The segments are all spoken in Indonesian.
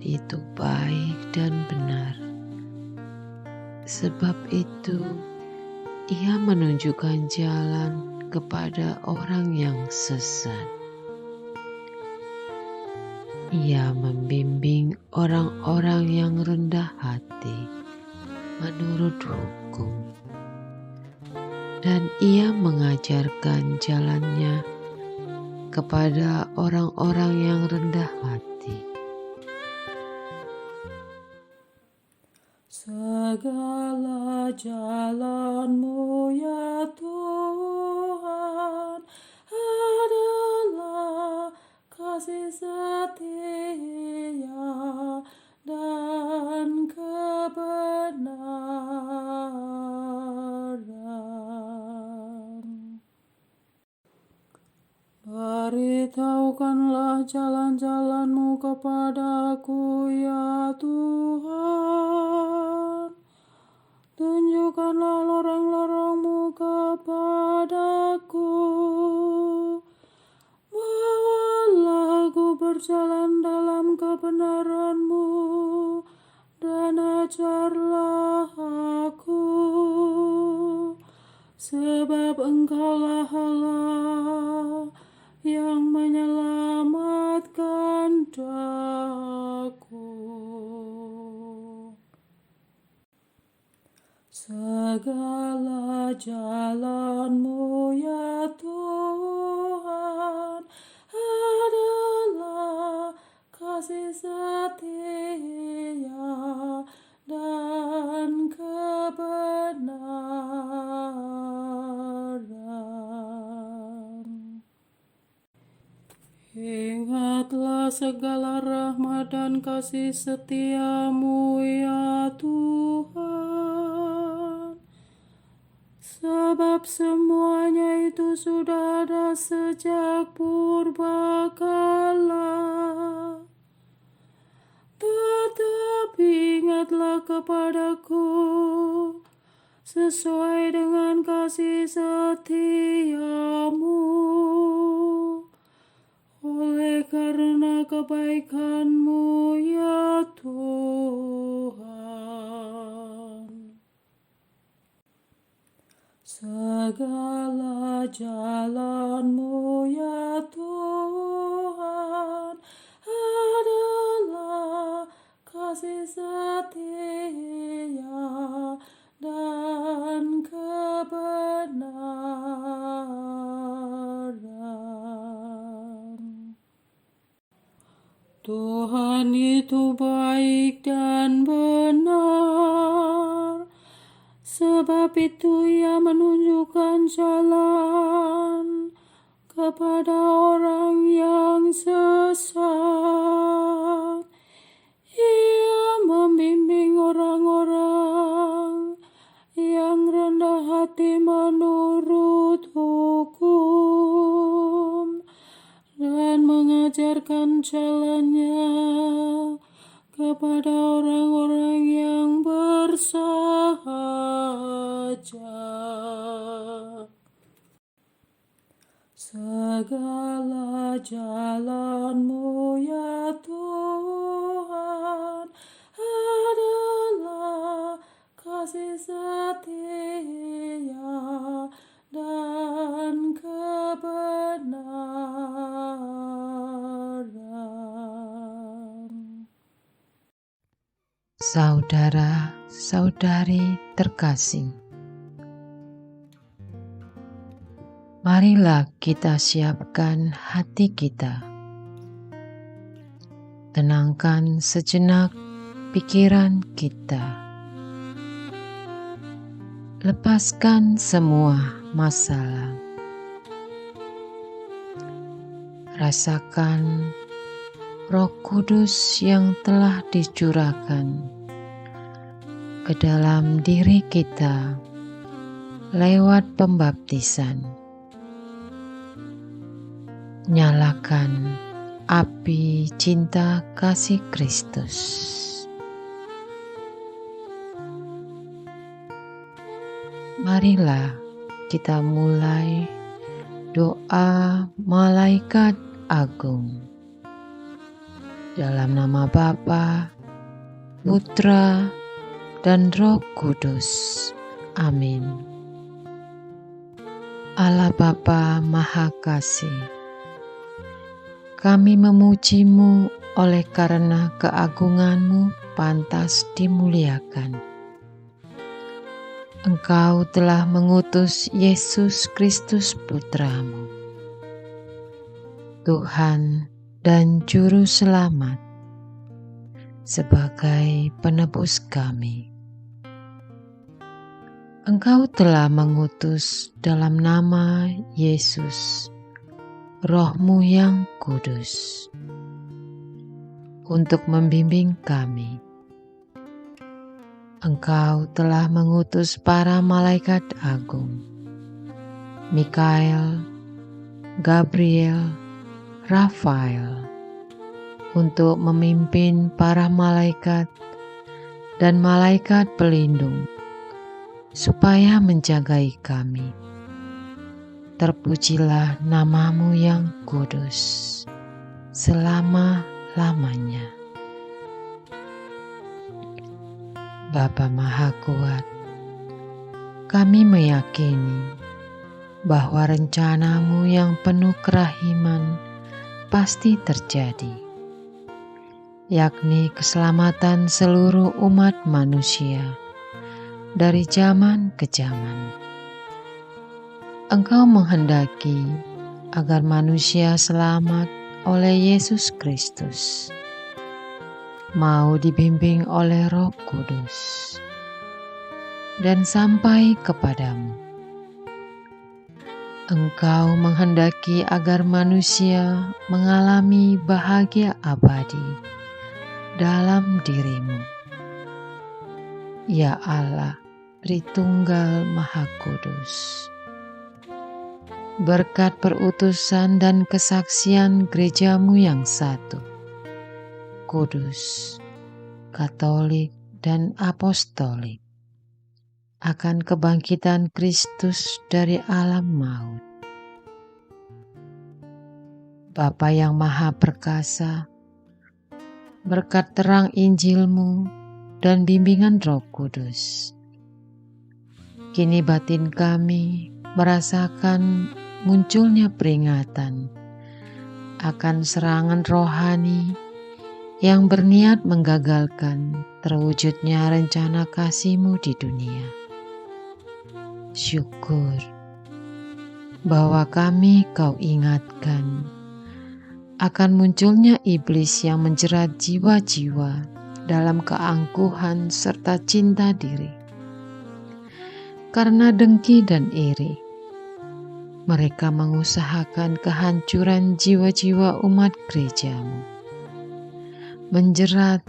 itu baik dan benar. Sebab itu, Ia menunjukkan jalan kepada orang yang sesat. Ia membimbing orang-orang yang rendah hati menurut hukum, dan Ia mengajarkan jalannya kepada orang-orang yang rendah hati. Segala jalan-Mu ya Tuhan adalah kasih setia dan kebenaran. Beritahukanlah jalan-jalan-Mu kepadaku ya Tuhan. Tunjukkanlah lorong-lorong-Mu kepadaku. Bawalah aku berjalan dalam kebenaran-Mu dan ajarlah aku. Sebab Engkaulah Allah yang menyelamatkan daku. Segala jalan-Mu ya Tuhan adalah kasih setia dan kebenaran. Ingatlah segala rahmat dan kasih setia-Mu ya Tuhan, sebab semuanya itu sudah ada sejak purbakala. Tetapi ingatlah kepadaku sesuai dengan kasih setia-Mu, oleh karena kebaikan-Mu ya Tuhan. Segala jalan-Mu ya Tuhan adalah kasih setia dan kebenaran. Tuhan itu baik dan benar, sebab itu Ia menunjukkan jalan kepada orang yang sesat. Ia membimbing orang-orang yang rendah hati menurut hukum, dan mengajarkan jalannya kepada orang-orang yang bersahaja. Segala jalan-Mu ya Tuhan adalah kasih setia dan kebenaran. Saudara-saudari terkasih, marilah kita siapkan hati kita. Tenangkan sejenak pikiran kita. Lepaskan semua masalah. Rasakan Roh Kudus yang telah dicurahkan ke dalam diri kita lewat pembaptisan. Nyalakan api cinta kasih Kristus. Marilah kita mulai doa malaikat agung dalam nama Bapa, Putra, dan Roh Kudus. Amin. Allah Bapa Maha Kasih, kami memuji-Mu oleh karena keagungan-Mu pantas dimuliakan. Engkau telah mengutus Yesus Kristus Putra-Mu, Tuhan dan Juru Selamat, sebagai penebus kami. Engkau telah mengutus dalam nama Yesus Roh-Mu yang kudus untuk membimbing kami. Engkau telah mengutus para malaikat agung, Mikael, Gabriel, Rafael, untuk memimpin para malaikat dan malaikat pelindung, supaya menjagai kami. Terpujilah nama-Mu yang kudus selama-lamanya. Bapa Maha Kuat, kami meyakini bahwa rencana-Mu yang penuh kerahiman pasti terjadi, yakni keselamatan seluruh umat manusia dari zaman ke zaman. Engkau menghendaki agar manusia selamat oleh Yesus Kristus, mau dibimbing oleh Roh Kudus, dan sampai kepadamu. Engkau menghendaki agar manusia mengalami bahagia abadi dalam diri-Mu, ya Allah Tritunggal Maha Kudus. Berkat perutusan dan kesaksian gereja-Mu yang satu, kudus, katolik, dan apostolik, akan kebangkitan Kristus dari alam maut. Bapa yang Maha Perkasa, berkat terang Injil-Mu dan bimbingan Roh Kudus, kini batin kami merasakan munculnya peringatan akan serangan rohani yang berniat menggagalkan terwujudnya rencana kasih-Mu di dunia. Syukur bahwa kami Kau ingatkan akan munculnya iblis yang menjerat jiwa-jiwa dalam keangkuhan serta cinta diri. Karena dengki dan iri, mereka mengusahakan kehancuran jiwa-jiwa umat gereja-Mu, menjerat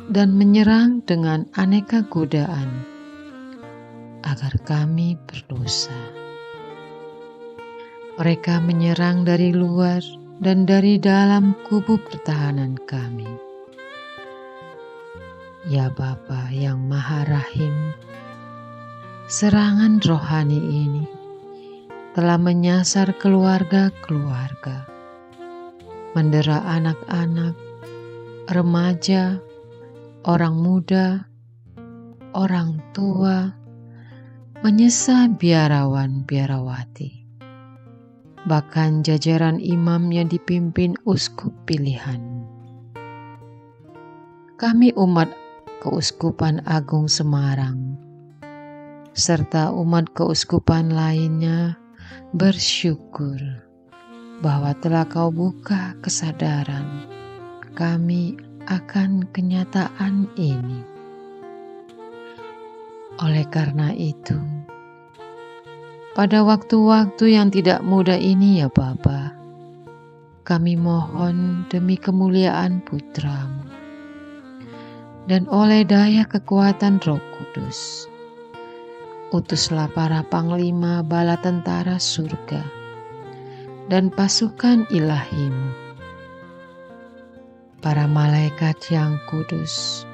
dan menyerang dengan aneka godaan agar kami berdosa. Mereka menyerang dari luar dan dari dalam kubu pertahanan kami. Ya Bapa yang Maha Rahim, serangan rohani ini telah menyasar keluarga-keluarga, mendera anak-anak, remaja, orang muda, orang tua, menyesa biarawan-biarawati, bahkan jajaran imam yang dipimpin uskup pilihan. Kami umat Keuskupan Agung Semarang serta umat keuskupan lainnya bersyukur bahwa telah Kau buka kesadaran kami akan kenyataan ini. Oleh karena itu, pada waktu-waktu yang tidak mudah ini ya Bapa, kami mohon demi kemuliaan Putra-Mu dan oleh daya kekuatan Roh Kudus, utuslah para panglima bala tentara surga dan pasukan ilahi-Mu, para malaikat yang kudus,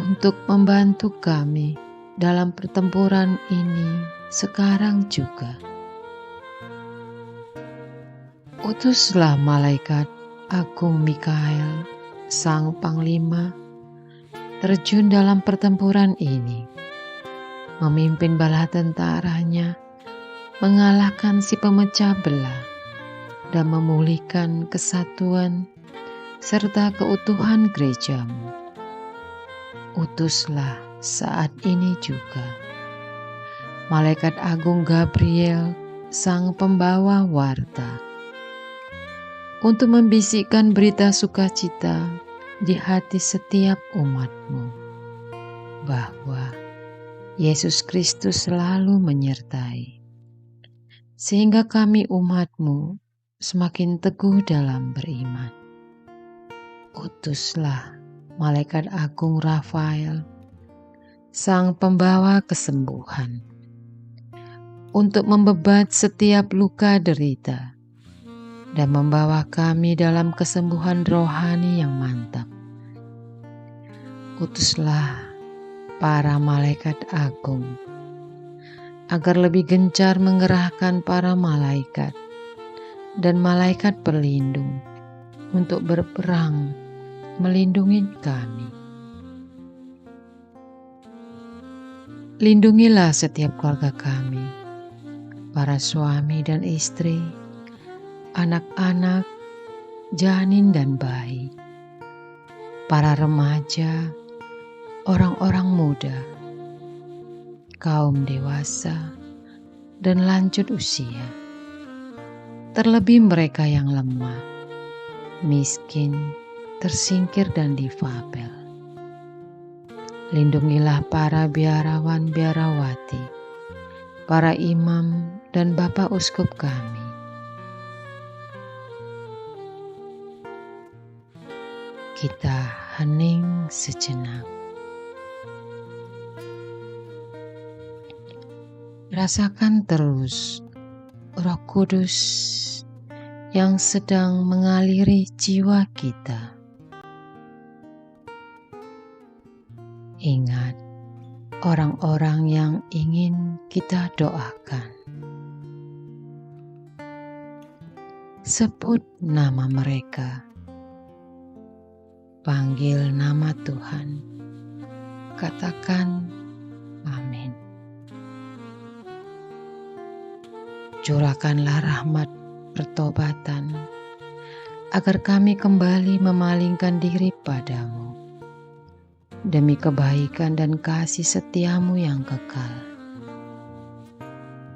untuk membantu kami dalam pertempuran ini sekarang juga. Utuslah malaikat agung Mikael sang panglima, terjun dalam pertempuran ini, memimpin bala tentaranya, mengalahkan si pemecah belah, dan memulihkan kesatuan serta keutuhan gerejamu. Utuslah saat ini juga Malaikat Agung Gabriel, sang pembawa warta, untuk membisikkan berita sukacita di hati setiap umatmu, bahwa Yesus Kristus selalu menyertai, sehingga kami umatmu semakin teguh dalam beriman. Utuslah Malaikat Agung Rafael, sang pembawa kesembuhan, untuk membebat setiap luka derita dan membawa kami dalam kesembuhan rohani yang mantap. Utuslah para malaikat agung agar lebih gencar mengerahkan para malaikat dan malaikat pelindung untuk berperang melindungi kami. Lindungilah setiap keluarga kami, para suami dan istri, anak-anak, janin dan bayi, para remaja, orang-orang muda, kaum dewasa, dan lanjut usia, terlebih mereka yang lemah, miskin, tersingkir, dan difabel. Lindungilah para biarawan-biarawati, para imam dan bapak uskup kami. Kita hening sejenak. Rasakan terus Roh Kudus yang sedang mengaliri jiwa kita. Ingat orang-orang yang ingin kita doakan. Sebut nama mereka. Panggil nama Tuhan. Katakan amin. Curahkanlah rahmat pertobatan agar kami kembali memalingkan diri padamu, demi kebaikan dan kasih setiamu yang kekal.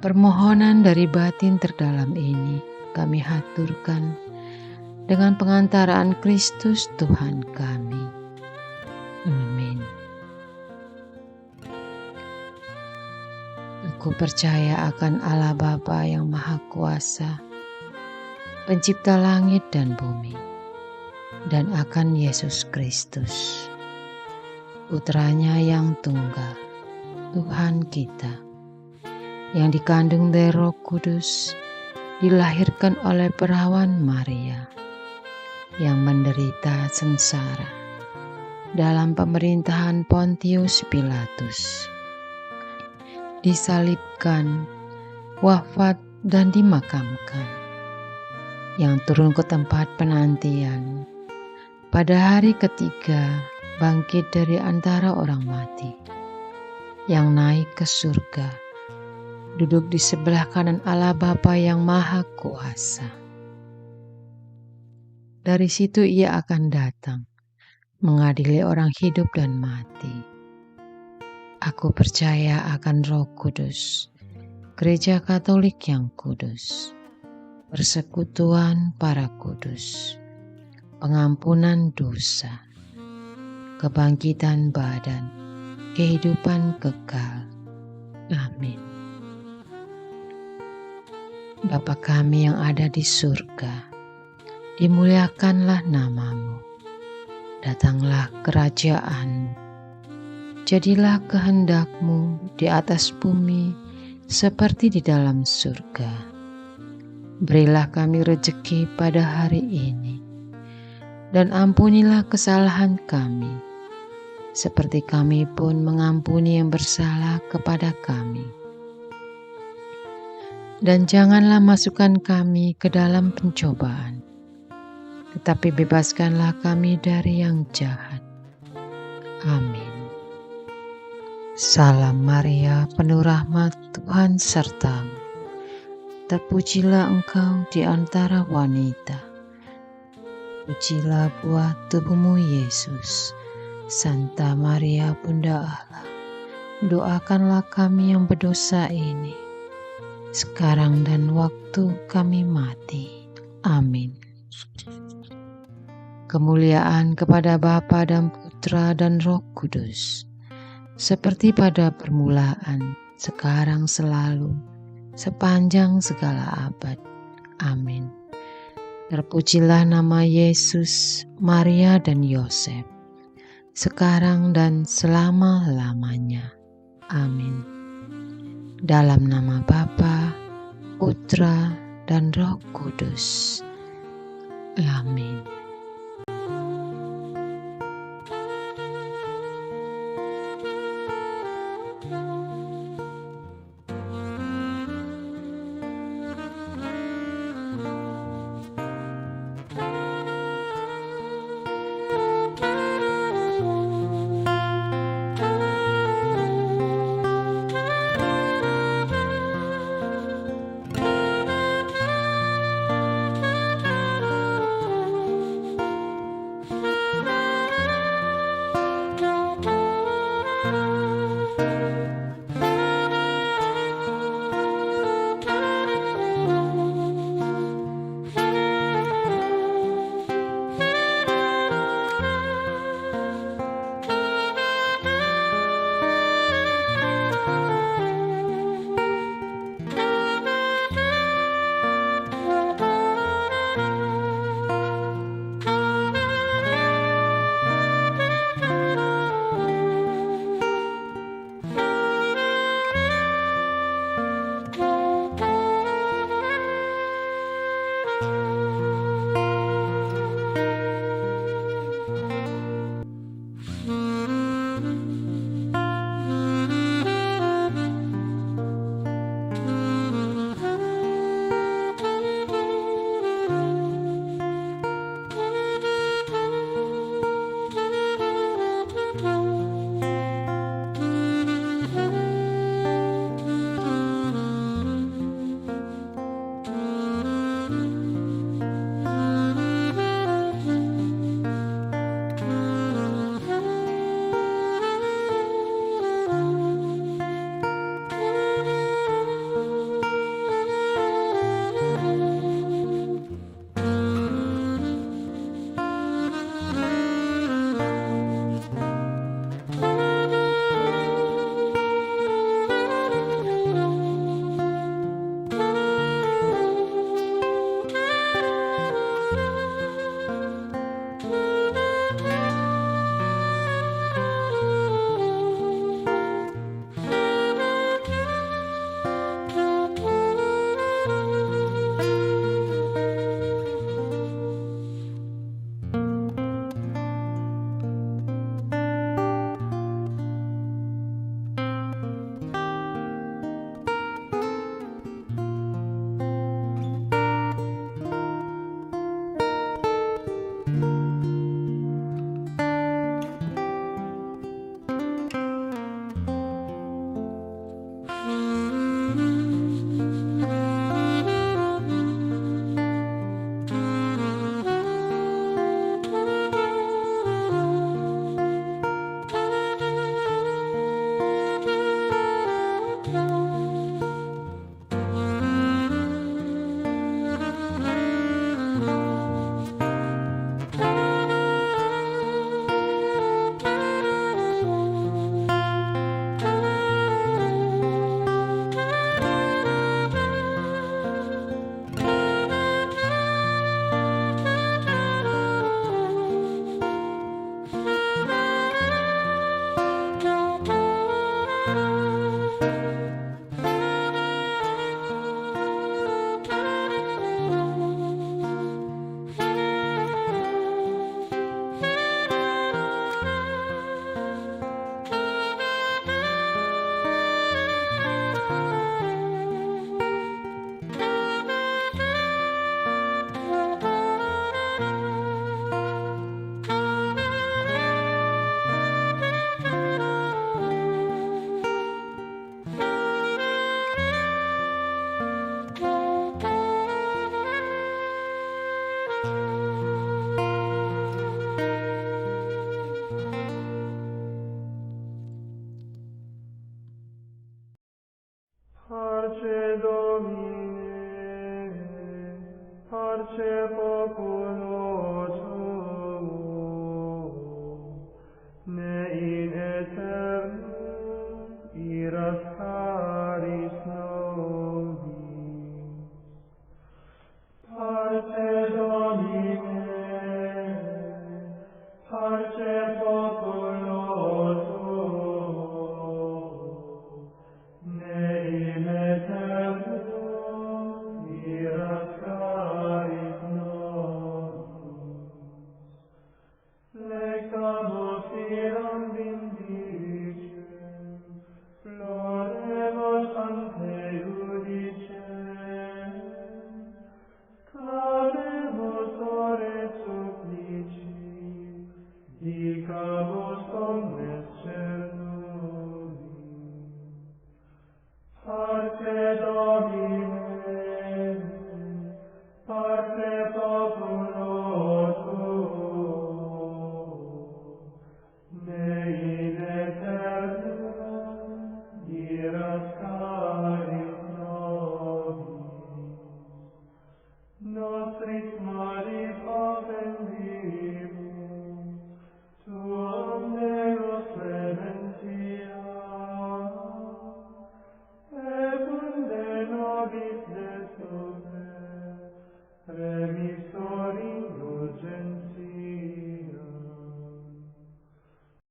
Permohonan dari batin terdalam ini kami haturkan dengan pengantaraan Kristus Tuhan kami. Amin. Aku percaya akan Allah Bapa yang Maha Kuasa, Pencipta langit dan bumi, dan akan Yesus Kristus, Putranya yang tunggal, Tuhan kita, yang dikandung dari Roh Kudus, dilahirkan oleh perawan Maria, yang menderita sengsara dalam pemerintahan Pontius Pilatus, disalibkan, wafat, dan dimakamkan, yang turun ke tempat penantian, pada hari ketiga bangkit dari antara orang mati, yang naik ke surga, duduk di sebelah kanan Allah Bapa yang Maha Kuasa. Dari situ ia akan datang, mengadili orang hidup dan mati. Aku percaya akan Roh Kudus, Gereja Katolik yang kudus, persekutuan para kudus, pengampunan dosa, kebangkitan badan, kehidupan kekal. Amin. Bapa kami yang ada di surga, dimuliakanlah namamu. Datanglah kerajaan-Mu. Jadilah kehendak-Mu di atas bumi seperti di dalam surga. Berilah kami rejeki pada hari ini, dan ampunilah kesalahan kami, seperti kami pun mengampuni yang bersalah kepada kami. Dan janganlah masukkan kami ke dalam pencobaan, tetapi bebaskanlah kami dari yang jahat. Amin. Salam Maria, penuh rahmat, Tuhan sertamu. Terpujilah engkau di antara wanita. Pujilah buah tubuhmu Yesus. Santa Maria Bunda Allah, doakanlah kami yang berdosa ini, sekarang dan waktu kami mati. Amin. Kemuliaan kepada Bapa dan Putra dan Roh Kudus, seperti pada permulaan, sekarang selalu, sepanjang segala abad. Amin. Terpujilah nama Yesus, Maria dan Yosef, sekarang dan selama-lamanya. Amin. Dalam nama Bapa, Putra, dan Roh Kudus. Amin. Domine, parce populi